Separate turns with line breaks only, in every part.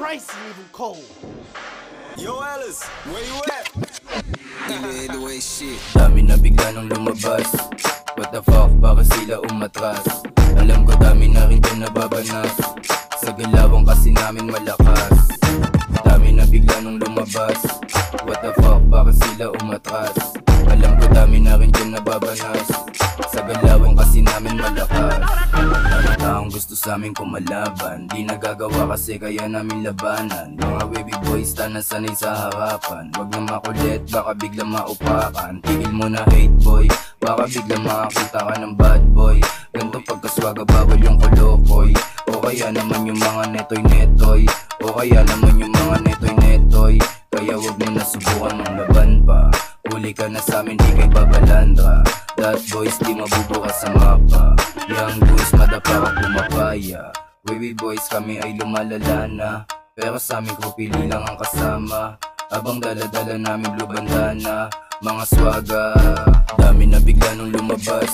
Bryce even cold.
Yo, Alice, where you at? The way shit.
Dami na bigla nung lumabas. What the fuck, bakit sila umatras? Alam ko dami na rin dyan nababanas. Sa galawang kasi namin malakas. Dami na bigla nung lumabas. What the fuck, bakit sila umatras? Alam ko dami na rin dyan nababanas. Sa galawang kasi namin malakas. Dami taong gusto sa amin kumalaban. Di nagagawa kasi kaya namin labanan. Mga wavy boys na sanay sa harapan. Wag na makulit, baka bigla maupakan. Tigil mo na hate boy, baka bigla makakita ka ng bad boy. Ganto pagkaswaga bawal yung kolokoy. O kaya naman yung mga netoy-netoy. O kaya naman yung mga netoy-netoy. Kaya wag mo na subukan ng laban pa. Huli ka na sa amin, di kay babalandra. That boys di mabubukas sa mapa. Young boys madapa ka pumapaya. Wavy boys kami ay lumalala na. Pero sa amin ko pili lang ang kasama. Habang dala-dala namin blue bandana. Mga swaga, dami na bigla nung lumabas.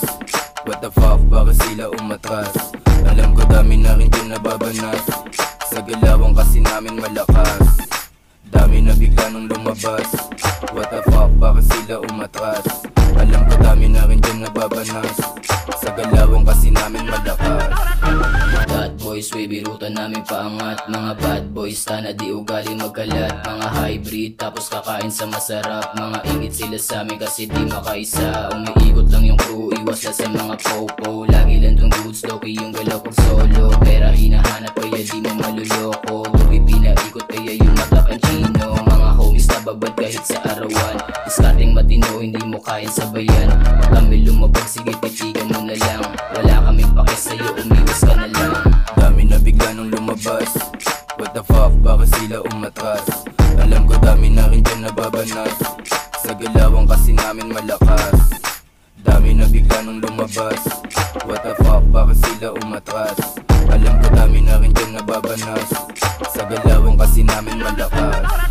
What the fuck, bakit sila umatras? Alam ko dami na rin dyan nababanas. Sa galawang kasi namin malakas. Dami na bigla nung lumabas. What the fuck, bakit sila umatras? Alam ko dami na rin dyan nababanas. Sa galawang kasi namin malakas. Bad boys, wavy ruta namin paangat. Mga bad boys, sana di ugali magkalat. Mga hybrid, tapos kakain sa masarap. Mga ingit sila sa amin kasi di makaisa. Umiikot lang yung crew, iwas na sa mga popo. Lagi lang tong dudes, loki yung galaw kong solo. Pera hinahanap kaya di mo maluloko. Tuwi pinaikot kaya yung mata kang chino. Mga homies na babad kahit sa arawan. Discarding matino, hindi mo kain sabayan. Kami lumabag, sige titigan mo na lang. Wala kaming pake sa'yo, umiwas ka na lang. Dami na bigla nung lumabas. What the fuck, bakit sila umatras? Alam ko dami na rin dyan nababanas. Sa galawang kasi namin malakas. Dami na bigla nung lumabas. What the fuck, bakit sila umatras? Alam ko dami na rin dyan nababanas. Sa galawang kasi namin malakas.